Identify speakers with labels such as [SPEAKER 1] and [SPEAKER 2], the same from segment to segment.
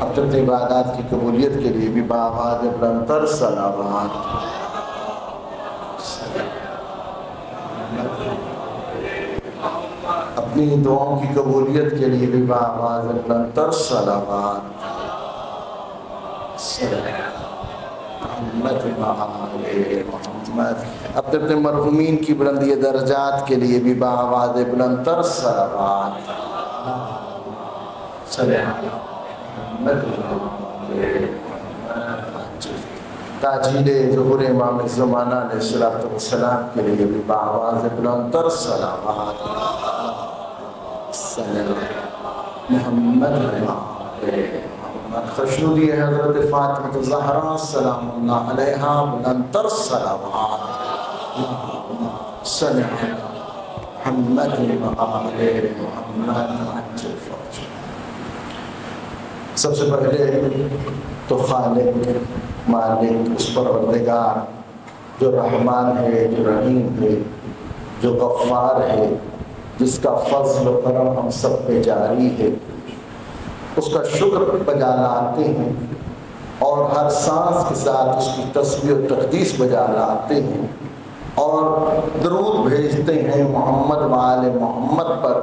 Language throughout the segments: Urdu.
[SPEAKER 1] اپنے عبادات کی قبولیت کے لیے بھی باآواز بلندتر صلوات. اپنی دعاؤں کی قبولیت کے لیے بھی باآواز بلندتر صلوات. محمد. اپنے مرحومین کی بلندی درجات کے لیے بھی باآواز بلندتر صلوات. تاجیل ظہور امام زمانہ علیہ السلام کے لیے بھی باآواز بلندتر صلوات. محمد. خشنودی حضرت فاطمہ الزہرا سلام اللہ علیہا بلندتر صلوات. محمد. سب سے پہلے تو خالق مالک اس پروردگار جو رحمان ہے، جو رحیم ہے، جو غفار ہے، جس کا فضل و کرم ہم سب پہ جاری ہے، اس کا شکر بجا لاتے ہیں اور ہر سانس کے ساتھ اس کی تسبیح و تقدیس بجا لاتے ہیں اور درود بھیجتے ہیں محمد و آل محمد پر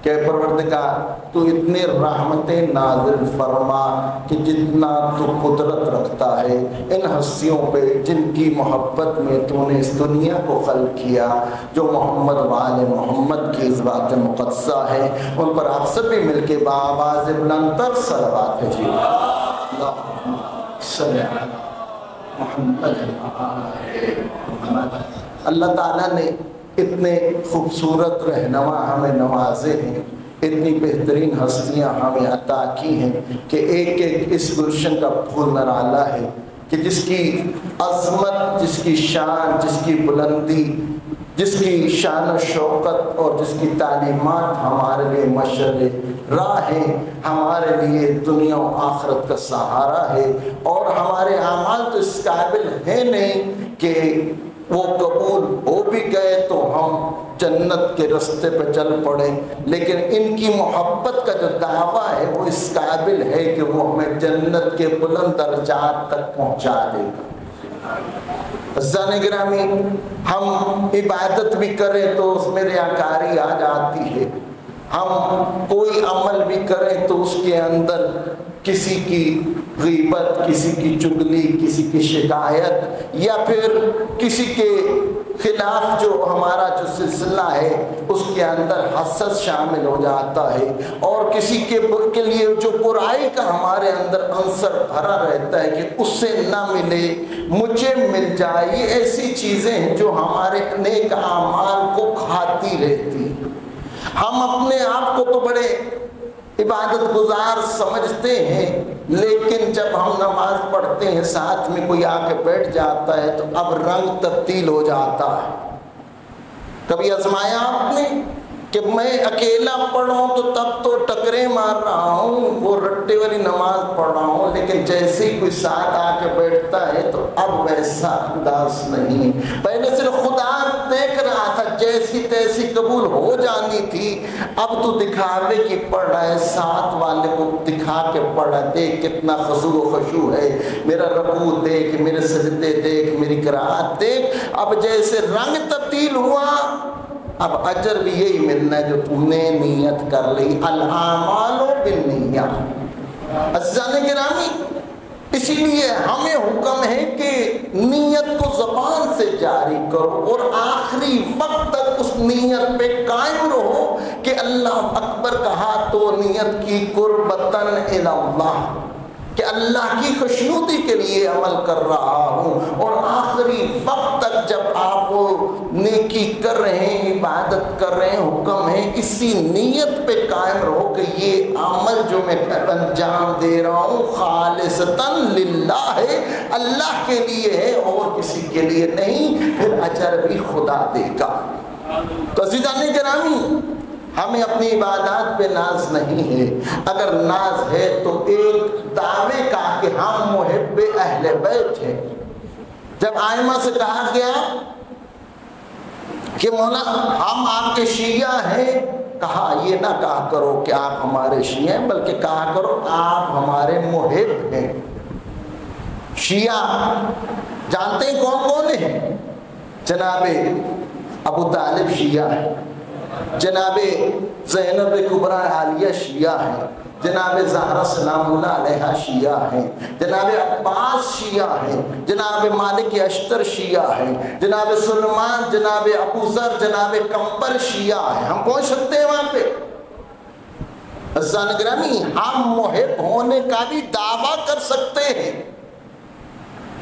[SPEAKER 1] کہ پروردگار تو اتنے رحمتیں نازل فرما کہ جتنا تو قدرت رکھتا ہے ان ہستیوں پہ جن کی محبت میں تو نے اس دنیا کو خلق کیا، جو محمد و آل محمد کی ذات مقدسہ ہے، ان پر آپ سب بھی مل کے باآواز بلندتر صلوات بھیجیے. اللہم صلی علی محمد. اللہ تعالیٰ نے اتنے خوبصورت رہنما ہمیں نوازے ہیں، اتنی بہترین ہستیاں ہمیں عطا کی ہیں کہ ایک ایک اس گلشن کا پھول نرالا ہے کہ جس کی عظمت، جس کی شان، جس کی بلندی، جس کی شان و شوکت اور جس کی تعلیمات ہمارے لیے مشعل راہ ہے، ہمارے لیے دنیا و آخرت کا سہارا ہے، اور ہمارے اعمال تو اس قابل ہیں نہیں کہ وہ قبول ہو بھی گئے تو ہم جنت کے رستے پہ چل پڑے، لیکن ان کی محبت کا جو دعویٰ ہے وہ اس قابل ہے کہ وہ ہمیں جنت کے بلند درجات تک پہنچا دے گا. عزیزان گرامی، ہم عبادت بھی کریں تو اس میں ریاکاری آ جاتی ہے، ہم کوئی عمل بھی کریں تو اس کے اندر کسی کی غیبت، کسی کی چغلی، کسی کی شکایت یا پھر کسی کے خلاف جو ہمارا جو سلسلہ ہے اس کے اندر حسد شامل ہو جاتا ہے، اور کسی کے لیے جو برائی کا ہمارے اندر عنصر بھرا رہتا ہے کہ اس سے نہ ملے مجھے مل جائے. یہ ایسی چیزیں ہیں جو ہمارے نیک اعمال کو کھاتی رہتی. ہم اپنے آپ کو تو بڑے عبادت گزار سمجھتے ہیں، لیکن جب ہم نماز پڑھتے ہیں ساتھ میں کوئی آ کے بیٹھ جاتا ہے تو اب رنگ تبدیل ہو جاتا ہے. کبھی آزمایا آپ نے کہ میں اکیلا پڑھوں تو تب تو ٹکرے مار رہا ہوں، وہ رٹے والی نماز پڑھ رہا ہوں، لیکن جیسے ہی کوئی ساتھ آ کے بیٹھتا ہے تو اب ویسا انداز نہیں. پہلے صرف خدا دیکھ رہا تھا، جیسی تیسی قبول ہو جانی تھی، اب تو دکھاوے کی پڑھ رہا ہے، ساتھ والے کو دکھا کے پڑھ رہا ہے. دیکھ کتنا خضوع و خشوع ہے، میرا رکوع دیکھ، میرے سجدے دیکھ، میری قرات دیکھ. اب جیسے رنگ تبدیل ہوا، اب اجر بھی یہی ملنا ہے جو تم نے نیت کر لی. الاعمال بالنیات. عزیزان گرامی، اسی لیے ہمیں حکم ہے کہ نیت کو زبان سے جاری کرو اور آخری وقت تک اس نیت پہ قائم رہو کہ اللہ اکبر کہا تو نیت کی قربتاً الی اللہ، کہ اللہ کی خوشنودی کے لیے عمل کر رہا ہوں. اور آخری وقت تک جب آپ وہ نیکی کر رہے ہیں، عبادت کر رہے ہیں، حکم ہے اسی نیت پہ قائم رہو کہ یہ عمل جو میں انجام دے رہا ہوں خالصتاً للہ ہے، اللہ کے لیے ہے اور کسی کے لیے نہیں. پھر اجر بھی خدا دے گا. تو عزیزان گرامی، ہمیں اپنی عبادات پہ ناز نہیں ہے. اگر ناز ہے تو ایک دعوے کا کہ ہم محب اہل بیت ہیں. جب آئمہ سے کہا گیا کہ مولا ہم آپ کے شیعہ ہیں. کہا یہ نہ کہا کرو کہ آپ ہمارے شیعہ ہیں، بلکہ کہا کرو آپ ہمارے محب ہیں. شیعہ جانتے ہیں کون کون ہیں؟ جناب ابو طالب شیعہ ہے، جناب زینب کبریٰ عالیہ شیعہ ہیں، جناب زہرا سلام اللہ علیہ شیعہ ہیں، جناب عباس شیعہ ہیں، جناب مالک اشتر شیعہ ہیں، جناب سلمان، جناب ابو ذر، جناب کمبر شیعہ ہیں. ہم پہنچ سکتے ہیں وہاں پہ؟ عزیزان گرامی، ہم محب ہونے کا بھی دعویٰ کر سکتے ہیں.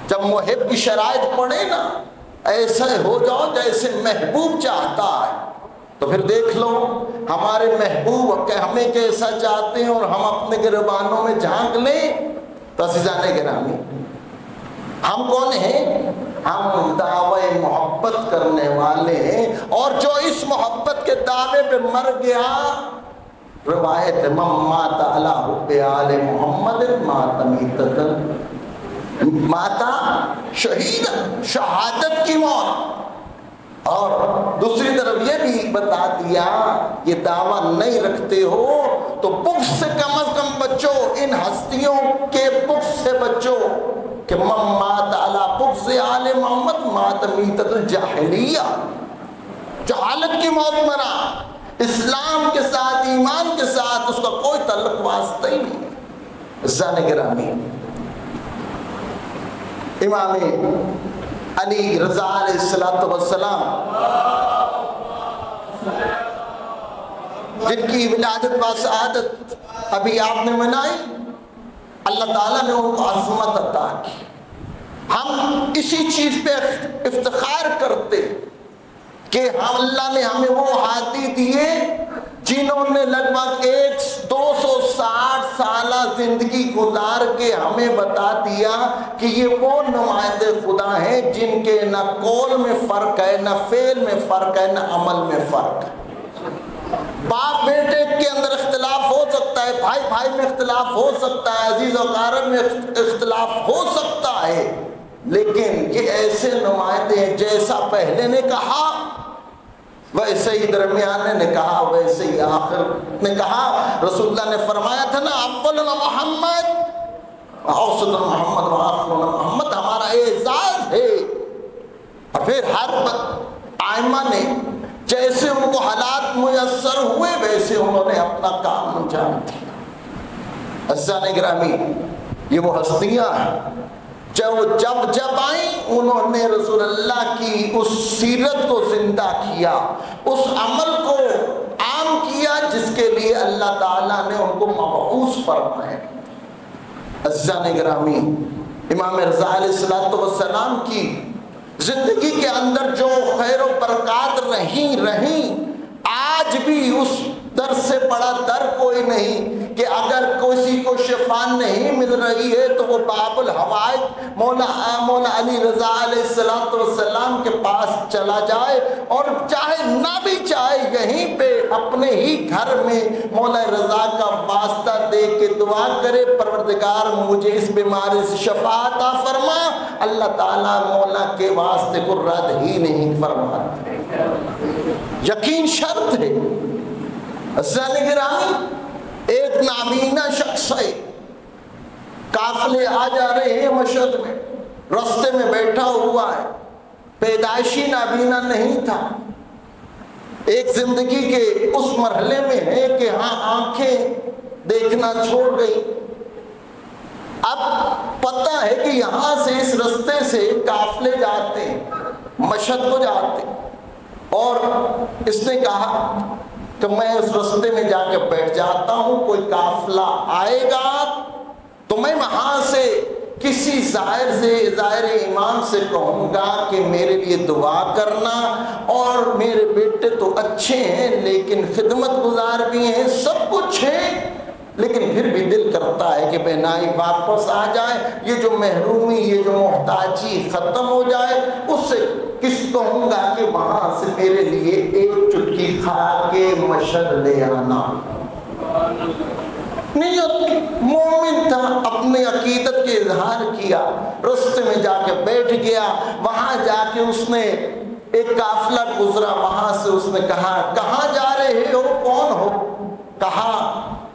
[SPEAKER 1] جب محب کی شرائط پڑے نا، ایسا ہو جاؤ جیسے محبوب چاہتا ہے، تو پھر دیکھ لو ہمارے محبوب کہ ہمیں کیسا چاہتے ہیں اور ہم اپنے گریبانوں میں جھانک لیں. تو عزیزان گرامی، ہم کون ہیں؟ ہم دعوی محبت کرنے والے ہیں، اور جو اس محبت کے دعوے پہ مر گیا، روایت من مات علی حب آل محمد مات میتۃ، ماتا شہید، شہادت کی موت. اور دوسری طرف یہ بھی بتا دیا یہ دعویٰ نہیں رکھتے ہو تو بغض سے کم از کم بچو، ان ہستیوں کے بغض سے بچو کہ من مات علی بغض آل محمد مات میتۃ الجاہلیہ، جہالت کی موت مرا، اسلام کے ساتھ ایمان کے ساتھ اس کا کوئی تعلق واسطہ ہی نہیں. عزیزان گرامی، امام علی رضا علیہ السلام جن کی ولادت و سعادت ابھی آپ نے منائی، اللہ تعالیٰ نے ان کو عظمت عطا کی. ہم اسی چیز پہ افتخار کرتے کہ اللہ نے ہمیں وہ ہاتھی دیے جنہوں نے لگ بھگ 260 سالہ زندگی گزار کے ہمیں بتا دیا کہ یہ وہ نمائندے خدا ہیں جن کے نہ قول میں فرق ہے، نہ فعل میں فرق ہے، نہ عمل میں فرق ہے. باپ بیٹے کے اندر اختلاف ہو سکتا ہے، بھائی بھائی میں اختلاف ہو سکتا ہے، عزیز و اقارب میں اختلاف ہو سکتا ہے، لیکن یہ ایسے نمائندے ہیں جیسا پہلے نے کہا ویسے ہی درمیانے نے کہا، ویسے ہی آخر نے کہا. رسول اللہ نے فرمایا تھا نا، اولنا محمد اوسطنا محمد وآخرنا محمد، ہمارا اعزاز ہے. اور پھر ہر آئمہ نے جیسے ان کو حالات میسر ہوئے ویسے انہوں نے اپنا کام انجام دیا. عزیزان گرامی، یہ وہ ہستیاں ہیں جب آئیں انہوں نے رسول اللہ کی اس سیرت کو زندہ کیا، اس عمل کو عام کیا جس کے لیے اللہ تعالیٰ نے ان کو مبعوث فرمایا. عزیزان گرامی، امام رضا علیہ السلام کی زندگی کے اندر جو خیر و برکات رہیں آج بھی اس در سے بڑا در کوئی نہیں کہ اگر کسی کو شفا نہیں مل رہی ہے تو وہ باب الحوائج مولا علی رضا علیہ السلام کے پاس چلا جائے، اور چاہے نہ بھی چاہے یہیں پہ اپنے ہی گھر میں مولا رضا کا واسطہ دے کے دعا کرے، پروردگار مجھے اس بیماری سے شفا عطا فرما. اللہ تعالیٰ مولا کے واسطے کو رد ہی نہیں فرماتا، یقین شرط ہے. عزیزان گرامی، ایک نابینا شخص ہے، قافلے آ جا رہے ہیں مشہد میں، رستے میں بیٹھا ہوا ہے، پیدائشی نابینا نہیں تھا، ایک زندگی کے اس مرحلے میں ہے کہ ہاں آنکھیں دیکھنا چھوڑ گئی. اب پتہ ہے کہ یہاں سے اس رستے سے قافلے جاتے ہیں، مشہد کو جاتے ہیں، اور اس نے کہا کہ میں اس رستے میں جا کے بیٹھ جاتا ہوں، کوئی قافلہ آئے گا تو میں وہاں سے کسی ظاہر امام سے کہوں گا کہ میرے لیے دعا کرنا، اور میرے بیٹے تو اچھے ہیں لیکن خدمت گزار بھی ہیں، سب کچھ ہے، لیکن پھر بھی دل کرتا ہے کہ بہنائی واپس آ جائے، یہ جو محرومی، یہ جو محتاجی ختم ہو جائے. اس سے کس کہوں گا کہ وہاں سے میرے لیے ایک چٹکی کھا کے مشہد لے آنا. نیت مومن تھا، اپنے عقیدت کے اظہار کیا، رستے میں جا کے بیٹھ گیا. وہاں جا کے اس نے ایک قافلہ گزرا، وہاں سے اس نے کہا کہاں جا رہے ہو، کون ہو؟ کہا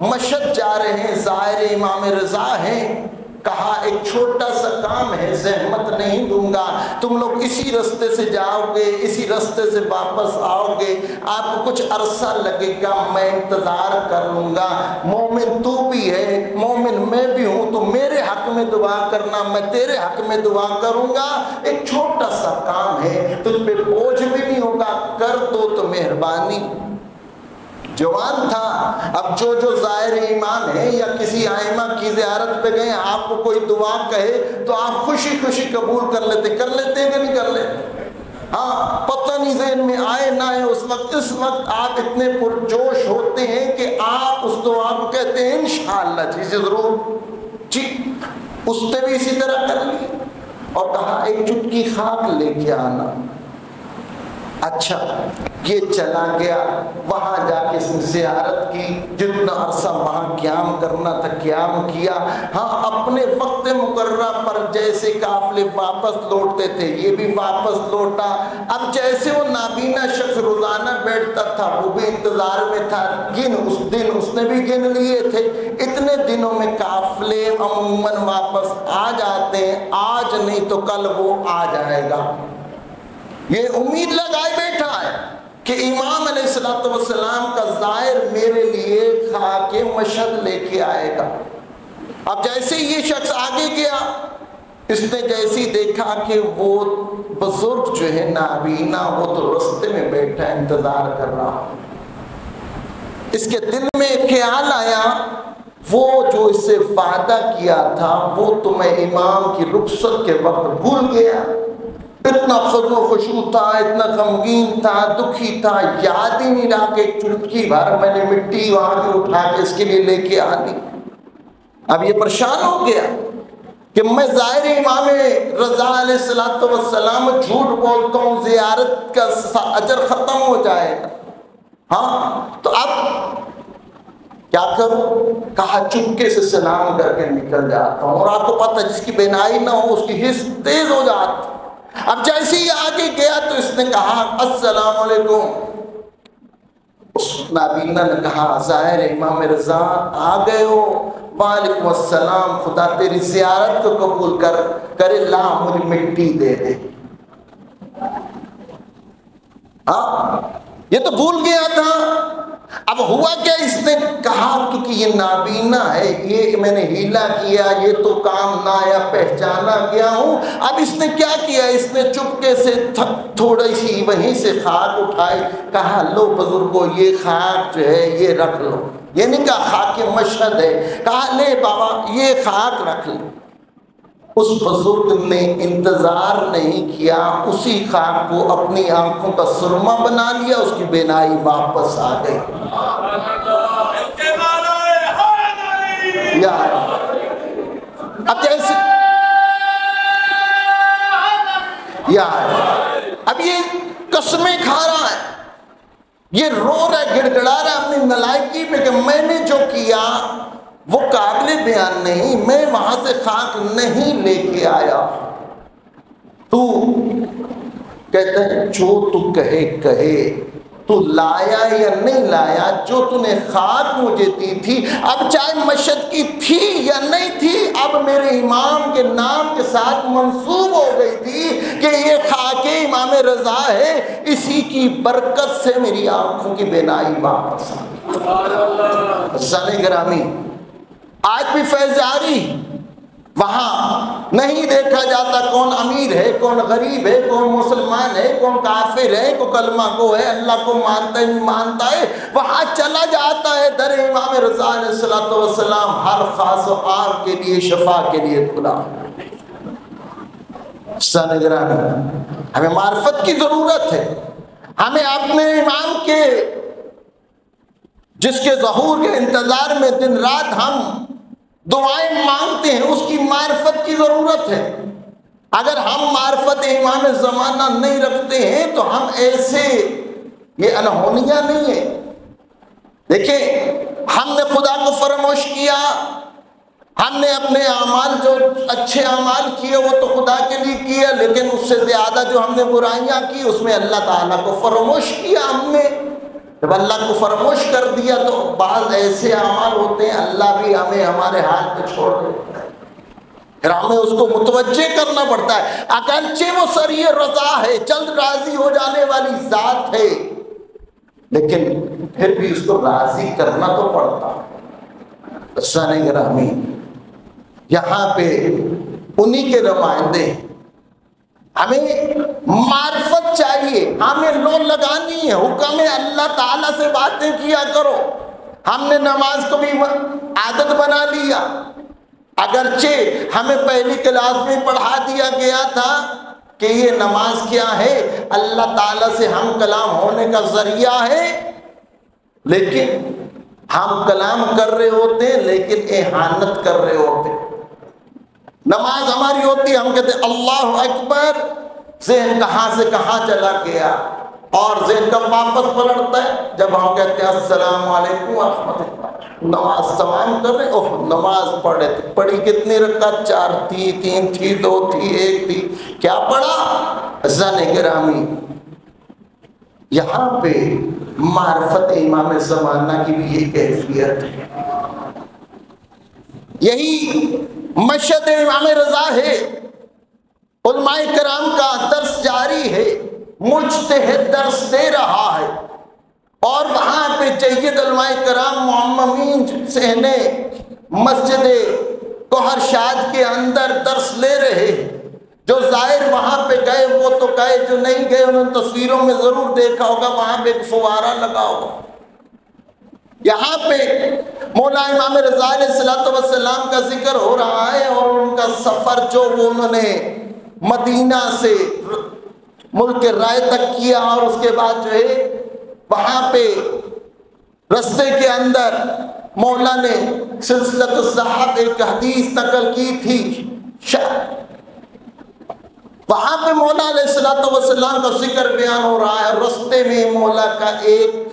[SPEAKER 1] مشہد جا رہے ہیں، زائر امام رضا ہیں۔ کہا ایک چھوٹا سا کام ہے، زحمت نہیں دوں گا، تم لوگ اسی راستے سے جاؤ گے، اسی راستے سے واپس آؤ گے، آپ کو کچھ عرصہ لگے گا، میں انتظار کر لوں گا۔ مومن تو بھی ہے، مومن میں بھی ہوں، تو میرے حق میں دعا کرنا، میں تیرے حق میں دعا کروں گا، ایک چھوٹا سا کام ہے، تجھ پہ بوجھ بھی نہیں ہوگا، کر دو تو مہربانی۔ جوان تھا، اب جو زائر ایمان ہے یا کسی ائمہ کی زیارت پہ گئے، آپ کو کوئی دعا کہے تو آپ خوشی خوشی قبول کر لیتے کہ نہیں کر لیتے؟ ہاں، پتہ نہیں ذہن میں آئے نہ آئے، اس وقت آپ اتنے پرجوش ہوتے ہیں کہ آپ اس دعا کو کہتے ہیں انشاءاللہ جی ضرور جی۔ اس نے بھی اسی طرح کر لی اور کہا ایک چٹکی خاک لے کے آنا۔ اچھا، یہ چلا گیا، وہاں جا کے اس نے زیارت کی، جتنا عرصہ وہاں قیام کرنا تھا قیام کیا۔ ہاں، اپنے وقت مقررہ پر جیسے قافلے واپس لوٹتے تھے یہ بھی واپس لوٹا۔ اب جیسے وہ نابینا شخص روزانہ بیٹھتا تھا وہ بھی انتظار میں تھا، اس دن اس نے بھی گن لیے تھے، اتنے دنوں میں قافلے عموماً واپس آ جاتے ہیں، آج نہیں تو کل وہ آ جائے گا۔ یہ امید لگائے بیٹھا ہے کہ امام علیہ السلام کا زائر میرے لیے خاک مشہد لے کے آئے گا۔ اب جیسے یہ شخص آگے گیا، اس نے جیسے دیکھا کہ وہ بزرگ جو ہے نابینا وہ تو رستے میں بیٹھا انتظار کر رہا، اس کے دل میں خیال آیا وہ جو اس سے وعدہ کیا تھا وہ تو میں امام کی رخصت کے وقت بھول گیا۔ اتنا خضو و خشوع تھا، اتنا غمگین تھا، دکھی تھا، یاد ہی نہیں رہا کہ ایک چٹکی بھر میں نے مٹی وہاں کی اٹھا کے اس کے لیے لے کے آنی۔ اب یہ پریشان ہو گیا کہ میں ظاہر امام رضا علیہ السلام جھوٹ بولتا ہوں، زیارت کا اجر ختم ہو جائے گا۔ ہاں تو اب کیا کروں؟ کہا چپکے سے سلام کر کے نکل جاتا ہوں، اور آپ کو پتہ جس کی بینائی نہ ہو اس کی حس تیز ہو جاتی۔ اب جیسے ہی آگے گیا تو اس نے کہا السلام علیکم۔ اس نابینا نے کہا ظاہر امام رضا آ گئے ہو؟ وعلیکم السلام، خدا تیری زیارت کو قبول کرے، لا مجھے مٹی دے دے۔ ہاں، یہ تو بھول گیا تھا۔ اب ہوا کیا، اس نے کہا کیونکہ یہ نابینا ہے، یہ میں نے ہیلا کیا، یہ تو کام نہ آیا، پہچانا گیا ہوں۔ اب اس نے کیا کیا، اس نے چپکے سے تھوڑی سی وہیں سے خاک اٹھائی، کہا لو بزرگو یہ خاک جو ہے یہ رکھ لو۔ یہ نہیں کہا خاک مشہد ہے، کہا لے بابا یہ خاک رکھ لو۔ اس بزرگ نے انتظار نہیں کیا، اسی خاک کو اپنی آنکھوں کا سرما بنا لیا، اس کی بینائی واپس آ گئی۔ اب جیسے اب یہ قسمیں کھا رہا ہے، یہ رو رہا ہے، گڑ گڑا رہا ہے اپنی نالائکی پہ کہ میں نے جو کیا وہ قابل بیان نہیں، میں وہاں سے خاک نہیں لے کے آیا۔ تو کہتا ہے جو تو کہے تو لایا یا نہیں لایا، جو تو نے خاک مجھے دی تھی، اب چاہے مشہد کی تھی یا نہیں تھی، اب میرے امام کے نام کے ساتھ منسوب ہو گئی تھی کہ یہ خاک امام رضا ہے، اسی کی برکت سے میری آنکھوں کی بینائی واپس آ گئی۔ عزیزان گرامی، آج بھی فیض جاری، وہاں نہیں دیکھا جاتا کون امیر ہے، کون غریب ہے، کون مسلمان ہے، کون کافر ہے، کون کلمہ کو ہے، اللہ کو مانتا ہے نہیں مانتا ہے، وہاں چلا جاتا ہے در امام رضا علیہ السلام، ہر خاص و عام کے لیے شفا کے لیے کھلا۔ سنگرامی، ہمیں معرفت کی ضرورت ہے، ہمیں اپنے امام کے جس کے ظہور کے انتظار میں دن رات ہم دعائیں مانگتے ہیں، اس کی معرفت کی ضرورت ہے۔ اگر ہم معرفت امام زمانہ نہیں رکھتے ہیں تو ہم ایسے، یہ انہونیاں نہیں ہے۔ دیکھیں، ہم نے خدا کو فراموش کیا، ہم نے اپنے اعمال جو اچھے اعمال کیے وہ تو خدا کے لیے کیے، لیکن اس سے زیادہ جو ہم نے برائیاں کی اس میں اللہ تعالیٰ کو فراموش کیا ہم نے۔ جب اللہ کو فراموش کر دیا تو بعض ایسے اعمال ہوتے ہیں اللہ بھی ہمیں ہمارے حال پہ چھوڑ دیتا ہے، پھر ہمیں اس کو متوجہ کرنا پڑتا ہے۔ اگرچہ وہ سری رضا ہے، جلد راضی ہو جانے والی ذات ہے، لیکن پھر بھی اس کو راضی کرنا تو پڑتا ہے۔ سن گرامی، یہاں پہ انہی کے نمائندے ہیں۔ ہمیں معرفت چاہیے، ہمیں لو لگانی ہے، حکم ہے اللہ تعالیٰ سے باتیں کیا کرو۔ ہم نے نماز کو بھی عادت بنا لیا، اگرچہ ہمیں پہلی کلاس میں پڑھا دیا گیا تھا کہ یہ نماز کیا ہے، اللہ تعالیٰ سے ہم کلام ہونے کا ذریعہ ہے، لیکن ہم کلام کر رہے ہوتے ہیں لیکن احانت کر رہے ہوتے ہیں۔ نماز ہماری ہوتی ہے، ہم کہتے ہیں اللہ اکبر، ذہن کہاں سے کہاں چلا گیا، اور ذہن کب واپس پلٹتا ہے جب ہم کہتے ہیں السلام علیکم ورحمۃ اللہ، نماز تمام کر رہے، اوہ نماز پڑھے تھے، پڑھی کتنی رکعت؟ 4 تھی، 3 تھی، 2 تھی، 1 تھی، کیا پڑھا؟ عزیزان گرامی، یہاں پہ معرفت امام زمانہ کی بھی یہ کیفیت ہے، یہی مشہد امام رضا ہے۔ علماء کرام کا درس جاری ہے، مجتہد درس دے رہا ہے، اور وہاں پہ جید علماء کرام معممین سہنے مسجد کوہر شاد کے اندر درس لے رہے ہیں۔ جو زائر وہاں پہ گئے وہ تو گئے، جو نہیں گئے انہوں نے تصویروں میں ضرور دیکھا ہوگا، وہاں پہ ایک فوارہ لگا ہوگا۔ یہاں پہ مولا امام رضا علیہ السلام کا ذکر ہو رہا ہے، اور ان کا سفر جو وہ انہوں نے مدینہ سے ملک رائے تک کیا، اور اس کے بعد جو ہے وہاں پہ رستے کے اندر مولا نے سلسلۃ الصحاب ایک حدیث نقل کی تھی، وہاں پہ مولا علیہ السلام کا ذکر بیان ہو رہا ہے۔ رستے میں مولا کا ایک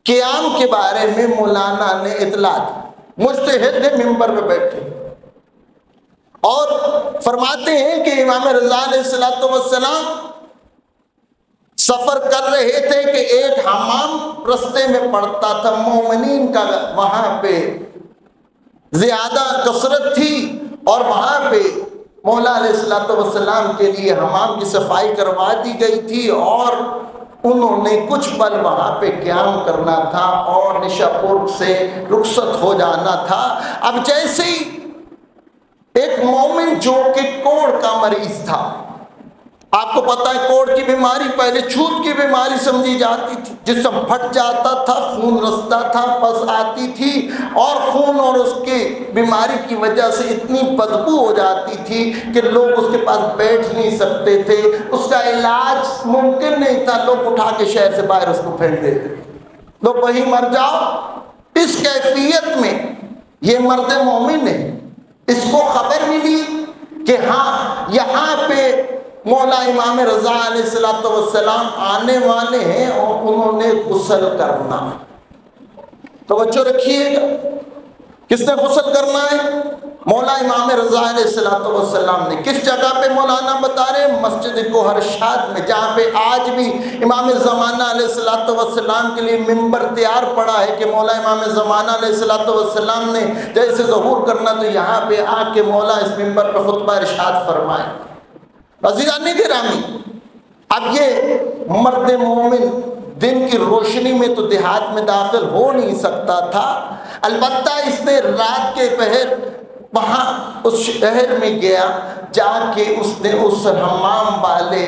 [SPEAKER 1] قیام کے بارے میں مولانا نے اطلاع دی، مجتہد نے ممبر پہ بیٹھے اور فرماتے ہیں کہ امام رضا علیہ السلام سفر کر رہے تھے کہ ایک حمام رستے میں پڑتا تھا، مومنین کا وہاں پہ زیادہ کثرت تھی، اور وہاں پہ مولا علیہ السلام کے لیے حمام کی صفائی کروا دی گئی تھی، اور انہوں نے کچھ پل وہاں پہ قیام کرنا تھا اور نشاپور سے رخصت ہو جانا تھا۔ اب جیسے ہی ایک مومن جو کہ کوڑ کا مریض تھا، آپ کو پتا ہے کوڑ کی بیماری پہلے چھوت کی بیماری سمجھی جاتی تھی، جسم پھٹ جاتا تھا، خون رستا تھا، پس آتی تھی، اور خون اور اس کی بیماری کی وجہ سے اتنی بدبو ہو جاتی تھی کہ لوگ اس کے پاس بیٹھ نہیں سکتے تھے، اس کا علاج ممکن نہیں تھا، لوگ اٹھا کے شہر سے باہر اس کو پھینک دیتے، لوگ وہی مر جاؤ۔ اس کیفیت میں یہ مرد مومن ہے، اس کو خبر ملی کہ ہاں یہاں پہ مولا امام رضا علیہ السلام آنے والے ہیں اور انہوں نے غسل کرنا۔ توجہ رکھیے گا، کس نے غسل کرنا ہے؟ مولا امام رضا علیہ السلام نے۔ کس جگہ پہ مولانا بتا رہے ہیں؟ مسجد کوہر شاد میں، جہاں پہ آج بھی امام زمانہ علیہ السلام کے لیے ممبر تیار پڑا ہے کہ مولا امام زمانہ علیہ السلام نے جیسے ظہور کرنا تو یہاں پہ آ کے مولا اس ممبر پہ خطبہ ارشاد فرمائے۔ عزیزان گرامی، اب یہ مرد مومن دن کی روشنی میں تو دیہات میں داخل ہو نہیں سکتا تھا، البتہ اس نے رات کے پہر وہاں اس شہر میں گیا، جا کے اس نے اس حمام والے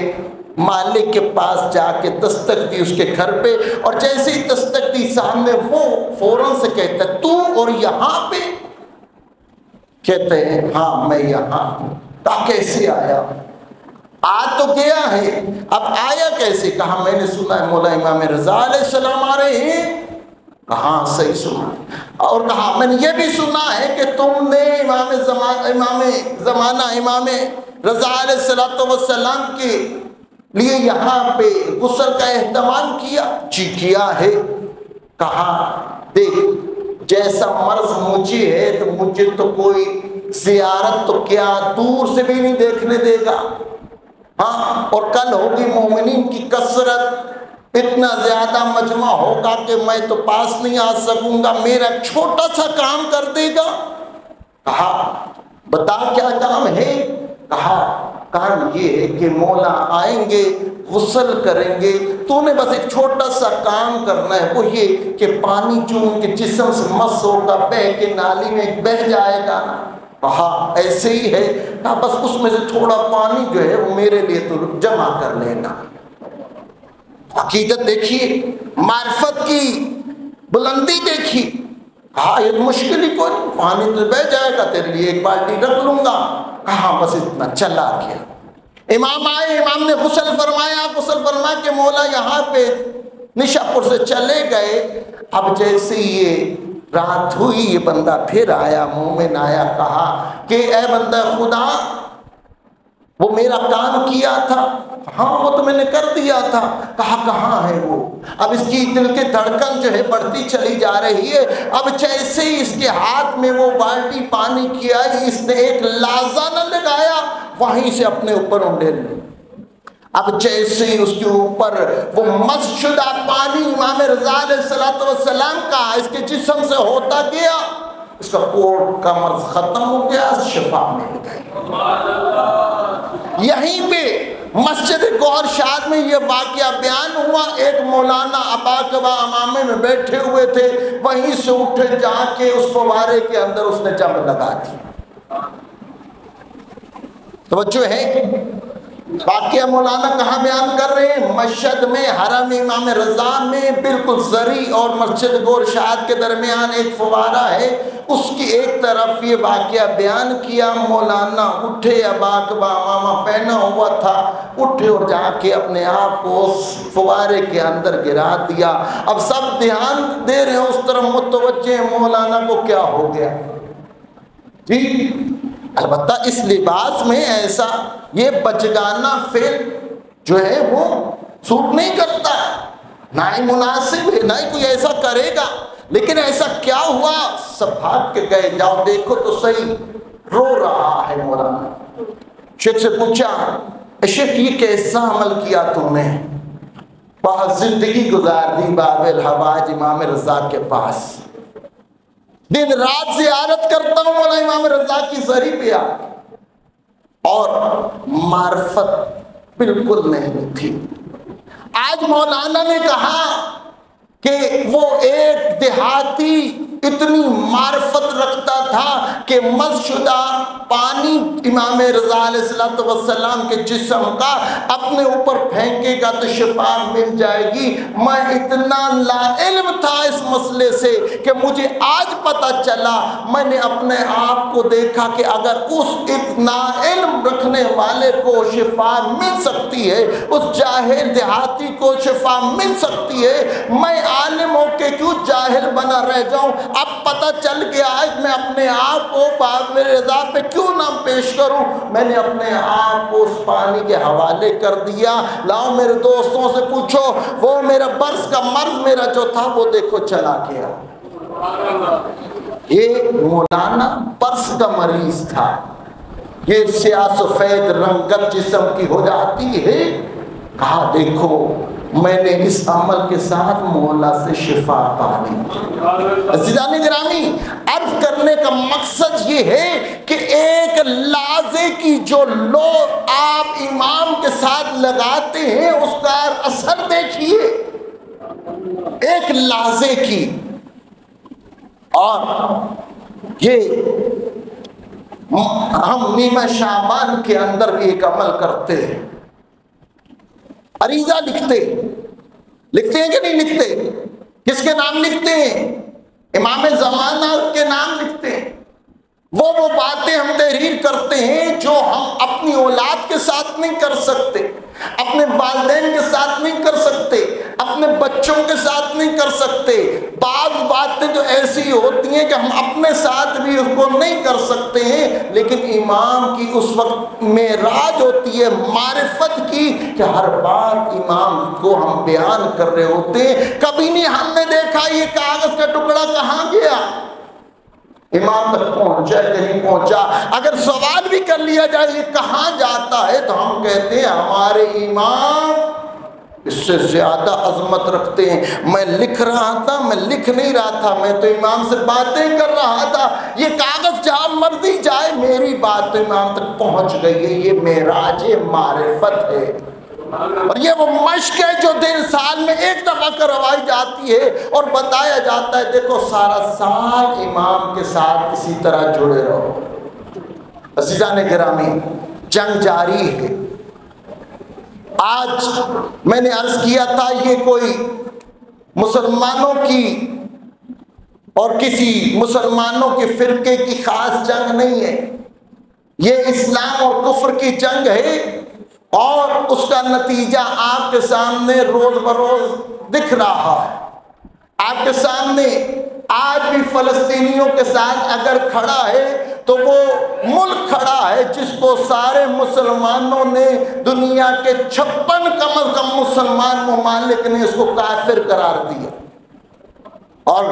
[SPEAKER 1] مالک کے پاس جا کے دستک دی اس کے گھر پہ، اور جیسے ہی دستک دی سامنے وہ فوراً سے کہتا ہے تو اور یہاں پہ؟ کہتے ہیں ہاں میں یہاں ہوں۔ کیسے آیا؟ آ تو گیا ہے، اب آیا کیسے؟ کہا میں نے سنا ہے مولا امام رضا علیہ السلام آ رہے ہیں۔ کہاں صحیح سنا، اور کہا میں نے یہ بھی سنا ہے کہ تم نے امام زمانہ امام رضا علیہ السلام کے لیے یہاں پہ غسل کا اہتمام کیا۔ جی کیا ہے۔ کہا دیکھ جیسا مرض مجھے ہے تو مجھے تو کوئی زیارت تو کیا دور سے بھی نہیں دیکھنے دے گا. ہاں، اور کل ہوگی مومنین کی کثرت، اتنا زیادہ مجمع ہوگا کہ میں تو پاس نہیں آ سکوں گا، میرا چھوٹا سا کام کر دے گا. کہا بتا کیا کام ہے؟ کہا کام یہ ہے کہ مولا آئیں گے، غسل کریں گے، تو نے بس ایک چھوٹا سا کام کرنا ہے، وہ یہ کہ پانی جو ان کے جسم سے مس ہوگا بہہ کے نالی میں بہہ جائے گا. کہا ایسے ہی ہے؟ کہا بس اس میں سے تھوڑا پانی جو ہے وہ میرے لیے تو جمع کر لینا. عقیدت دیکھیے، معرفت کی بلندی دیکھی. کہا یہ مشکل ہی کوئی نہیں، پانی تو بہ جائے گا، تیرے لیے ایک بالٹی رکھ لوں گا. کہا بس اتنا، چلا گیا. امام آئے، امام نے غسل فرمایا، غسل فرما کے مولا یہاں پہ نشاپور سے چلے گئے. اب جیسے یہ رات ہوئی، یہ بندہ پھر آیا، مومن آیا. کہا کہ اے بندہ خدا، وہ میرا کام کیا تھا؟ ہاں وہ تو میں نے کر دیا تھا. کہا کہاں ہے وہ؟ اب اس کی دل کی دھڑکن جو ہے بڑھتی چلی جا رہی ہے. اب جیسے ہی اس کے ہاتھ میں وہ بالٹی پانی کی آئی، اس نے ایک لازہ نہ لگایا، وہیں سے اپنے اوپر انڈے لی. اب جیسے ہی اس کے اوپر وہ مس شدہ پانی امام رضا علیہ السلام کا اس کے جسم سے ہوتا گیا، اس کا کوڑ کا مرض ختم ہو گیا، شفا مل گئی. یہیں پہ مسجد گور شاد میں یہ واقعہ بیان ہوا. ایک مولانا اباقبا امامے میں بیٹھے ہوئے تھے، وہیں سے اٹھے جا کے اس فوارے کے اندر اس نے جم لگا دی. توجہ ہے؟ واقعہ مولانا کہاں بیان کر رہے ہیں؟ مشہد میں، حرم امام رضا میں، بالکل زری اور مسجد گور شاد کے درمیان ایک فوارہ ہے، اس کی ایک طرف یہ واقعہ بیان کیا. مولانا اٹھے، اباقبا امامہ پہنا ہوا تھا، اٹھے اور جا کے اپنے آپ کو اس فوارے کے اندر گرا دیا. اب سب دھیان دے رہے ہیں اس طرف، متوجہ ہیں مولانا کو کیا ہو گیا. ٹھیک، البتہ اس لباس میں ایسا یہ بچگانہ فعل جو ہے وہ سوٹ نہیں کرتا، نہ ہی مناسب ہے، نہ ہی کوئی ایسا کرے گا. لیکن ایسا کیا ہوا؟ سب بھاگ کے گئے، جاؤ دیکھو تو صحیح. رو رہا ہے مولانا. شیخ سے پوچھا شیخ یہ کیسا عمل کیا تم نے؟ بہت زندگی گزار دی باب الحواج امام رضا کے پاس، دن رات زیارت کرتا ہوں مولا امام رضا کی زری پہ، اور معرفت بالکل نہیں تھی. آج مولانا نے کہا کہ وہ ایک دیہاتی اتنی معرفت رکھتا تھا کہ مس شدہ پانی امام رضا علیہ السلام کے جسم کا اپنے اوپر پھینکے گا تو شفا مل جائے گی. میں اتنا لا علم تھا اس مسئلے سے کہ مجھے آج پتہ چلا، میں نے اپنے آپ کو دیکھا کہ اگر اس اتنا علم رکھنے والے کو شفا مل سکتی ہے، اس جاہل دیہاتی کو شفا مل سکتی ہے، میں عالم ہو کے کیوں جاہل بنا رہ جاؤں؟ اب پتہ چل گیا آج میں اپنے آپ کو باب رضا پہ کیوں نہ پیش کروں. میں نے اپنے آپ کو اس پانی کے حوالے کر دیا. لاؤ میرے دوستوں سے پوچھو، وہ میرا برس کا مرض میرا جو تھا وہ دیکھو چلا گیا. یہ مولانا برس کا مریض تھا. یہ سیاہ سفید رنگت جسم کی ہو جاتی ہے. کہا دیکھو میں نے اس عمل کے ساتھ مولا سے شفا پا لی. عزیزان گرامی، عرض کرنے کا مقصد یہ ہے کہ ایک لازے کی جو لو آپ امام کے ساتھ لگاتے ہیں اس کا اثر دیکھیے، ایک لازے کی. اور یہ ہم نیمہ شعبان کے اندر بھی ایک عمل کرتے ہیں، عریضہ لکھتے ہیں کہ نہیں لکھتے؟ کس کے نام لکھتے ہیں؟ امام زمانہ کے نام لکھتے ہیں. وہ باتیں ہم تحریر کرتے ہیں جو ہم اپنی اولاد کے ساتھ نہیں کر سکتے، اپنے والدین کے ساتھ نہیں کر سکتے، اپنے بچوں کے ساتھ نہیں کر سکتے. بعض باتیں تو ایسی ایسی ہوتی ہیں کہ ہم اپنے ساتھ بھی اس کو نہیں کر سکتے ہیں، لیکن امام کی اس وقت معراج ہوتی ہے معرفت کی کہ ہر بات امام کو ہم بیان کر رہے ہوتے ہیں۔ کبھی نہیں ہم نے دیکھا یہ کاغذ کا ٹکڑا کہاں گیا، امام تک پہنچا کہ نہیں پہنچا۔ اگر سوال بھی کر لیا جائے یہ کہاں جاتا ہے تو ہم کہتے ہیں ہمارے امام اس سے زیادہ عظمت رکھتے ہیں۔ میں لکھ رہا تھا، میں لکھ نہیں رہا تھا، میں تو امام سے باتیں کر رہا تھا، یہ کاغذ جہاں مرضی جائے میری بات تو امام تک پہنچ گئی ہے۔ یہ معراج معرفت ہے، اور یہ وہ مشق ہے جو دن سال میں ایک دفعہ کروائی جاتی ہے اور بتایا جاتا ہے دیکھو سارا سال امام کے ساتھ اسی طرح جڑے رہو۔ عزیزان گرامی، جنگ جاری ہے۔ آج میں نے عرض کیا تھا یہ کوئی مسلمانوں کی اور کسی مسلمانوں کے فرقے کی خاص جنگ نہیں ہے، یہ اسلام اور کفر کی جنگ ہے، اور اس کا نتیجہ آپ کے سامنے روز بروز دکھ رہا ہے۔ آپ کے سامنے آج بھی فلسطینیوں کے ساتھ اگر کھڑا ہے تو وہ ملک کھڑا ہے جس کو سارے مسلمانوں نے، دنیا کے 56 کم از کم مسلمان ممالک نے اس کو کافر قرار دیا، اور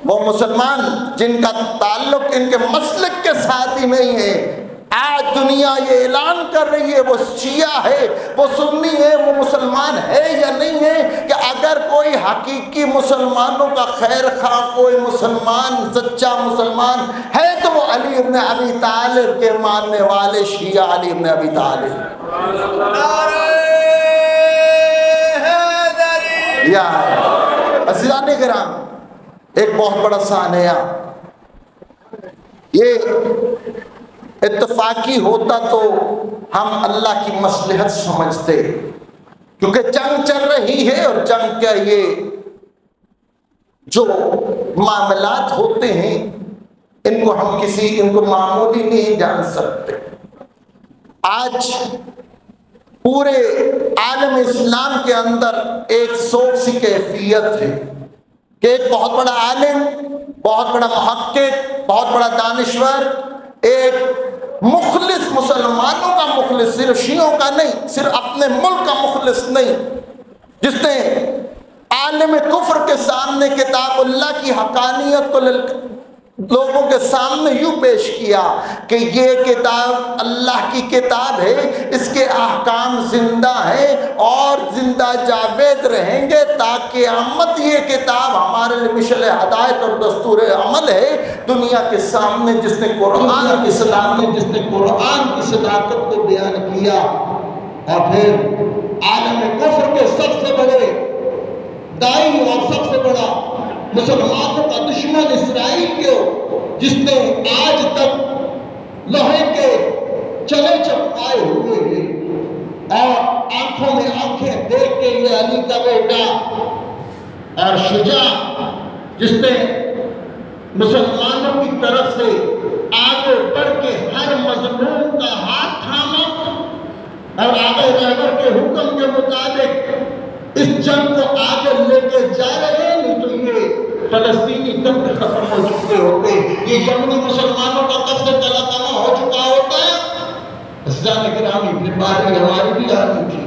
[SPEAKER 1] وہ مسلمان جن کا تعلق ان کے مسلک کے ساتھ ہی نہیں ہے، آج دنیا یہ اعلان کر رہی ہے وہ شیعہ ہے، وہ سنی ہے، وہ مسلمان ہے یا نہیں ہے، کہ اگر کوئی حقیقی مسلمانوں کا خیر خواہ کوئی مسلمان سچا مسلمان ہے تو وہ علی ابن ابی طالب کے ماننے والے شیعہ علی ابن ابی طالب۔ یا عزیزان کرام، ایک بہت بڑا سانحہ، یہ اتفاقی ہوتا تو ہم اللہ کی مصلحت سمجھتے، کیونکہ جنگ چل رہی ہے، اور جنگ کا یہ جو معاملات ہوتے ہیں ان کو معمولی نہیں جان سکتے۔ آج پورے عالم اسلام کے اندر ایک سوچ سی کیفیت ہے کہ ایک بہت بڑا عالم، بہت بڑا محقق، بہت بڑا دانشور، ایک مخلص مسلمانوں کا مخلص، صرف شیعوں کا نہیں، صرف اپنے ملک کا مخلص نہیں، جس نے عالم کفر کے سامنے کتاب اللہ کی حقانیت کو لوگوں کے سامنے یوں پیش کیا کہ یہ کتاب اللہ کی کتاب ہے، اس کے احکام زندہ ہیں اور زندہ جاوید رہیں گے تاکہ قیامت یہ کتاب ہمارے لیے مشعل ہدایت اور دستور عمل ہے۔ دنیا کے سامنے جس نے قرآن کی صداقت کو بیان کیا، اور پھر عالم کفر کے سب سے بڑے دائی اور سب سے بڑا مسلمانوں کا دشمن اسرائیل کو، جس نے آج تک لوہے کے چلے چپکائے ہوئے ہیں اور آنکھوں میں آنکھیں دیکھ کے یہ علی کا بیٹا اور شجاع، جس نے مسلمانوں کی طرف سے آگے بڑھ کے ہر مظلوم کا ہاتھ تھاما اور آگے رہبر کے حکم کے مطابق اس جنگ کو آگے لے کے جا رہے ہیں، نہیں تو یہ فلسطینی تب ختم ہو چکے ہوتے، یہ یمنی مسلمانوں کا کب سے تلقمہ ہو چکا ہوتا ہے۔ عزیزان گرامی، پھر باری ہماری بھی آنی تھی۔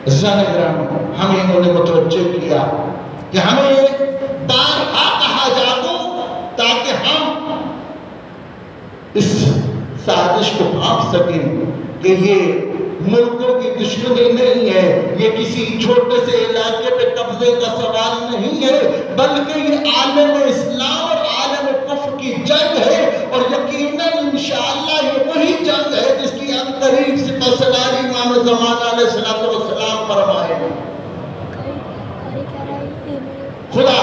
[SPEAKER 1] عزیزان گرامی، ہمیں انہوں نے متوجہ کیا کہ ہمیں بارہا کہا جاتا تاکہ ہم اس سازش کو بھانپ سکیں کہ یہ ملکوں کی دشمنی نہیں ہے، یہ کسی چھوٹے سے علاقے پہ قبضے کا سوال نہیں ہے، بلکہ یہ عالم اسلام اور عالم کفر کی جنگ ہے، اور یقیناً انشاءاللہ یہ وہی جنگ ہے جس کی عنقریب سپہ سالار امام زمان علیہ السلام فرمائے۔ خدا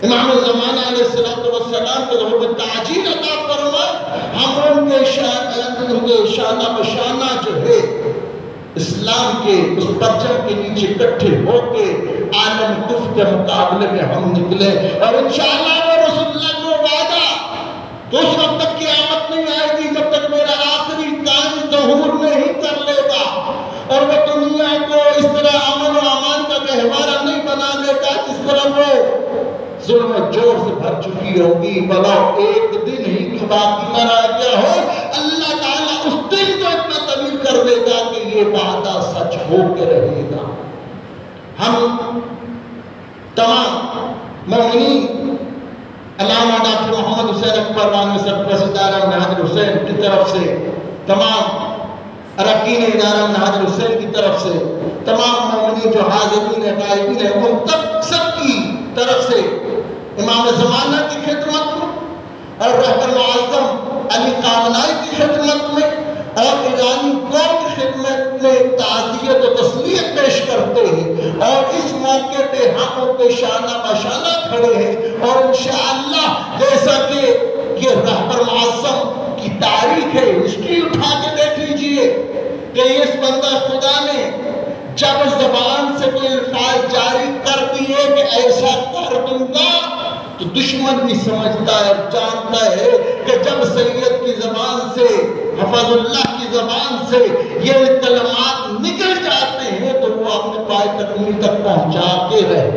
[SPEAKER 1] امام زمان علیہ السلام کو ضرورت تعجیل عطا فرمائے، ہم ان کے شانہ بشانہ جو ہے اسلام کے اس پرچم کے نیچے اکٹھے ہو کے عالم کفر کے مقابلے میں ہم نکلے، اور انشاءاللہ وہ رسول اللہ کو وعدہ تو اس وقت تک قیامت نہیں آئے گی جب تک میرا آخری کام ظہور نہیں کر لے گا، اور وہ دنیا کو اس طرح امن و امان کا گہوارہ نہیں بنا دیتا جس طرح وہ ظلم و جور سے بھر چکی ہوگی، بلا ایک دن ہی تو باقی نہ رہ گیا ہو، اللہ تعالیٰ اس دن کو اتنا طویل کر دے گا کہ یہ وعدہ سچ ہو کے رہے گا۔ ہم تمام مومنین علامہ ڈاکٹر محمد حسین اکبر بانوی سرپرست ادارہ منہاج حسین کی طرف سے، تمام اراکین ادارہ منہاج حسین کی طرف سے، تمام مومنین جو حاضرین ہیں غائبین ہیں، ان تک سب کی طرف سے امام زمانہ کی خدمت میں اور رہبر معظم علی کامنائی کی خدمت میں اور ایرانی قوم کی خدمت میں تعزیت و تسلیت پیش کرتے ہیں، اور اس موقع پہ ہم ان پہ شانہ بشانہ کھڑے ہیں، اور انشاءاللہ جیسا کہ یہ رہبر معظم کی تاریخ ہے، ہسٹری اٹھا کے دیکھ لیجئے کہ اس بندہ خدا نے جب زبان سے کوئی الفاظ جاری کر دیے کہ ایسا کر دوں گا، تو دشمن بھی سمجھتا ہے اور جانتا ہے کہ جب سید کی زبان سے، حفظ اللہ کی زبان سے یہ کلمات نکل جاتے ہیں تو وہ اپنے پائے تکمیل تک پہنچا کے رہتے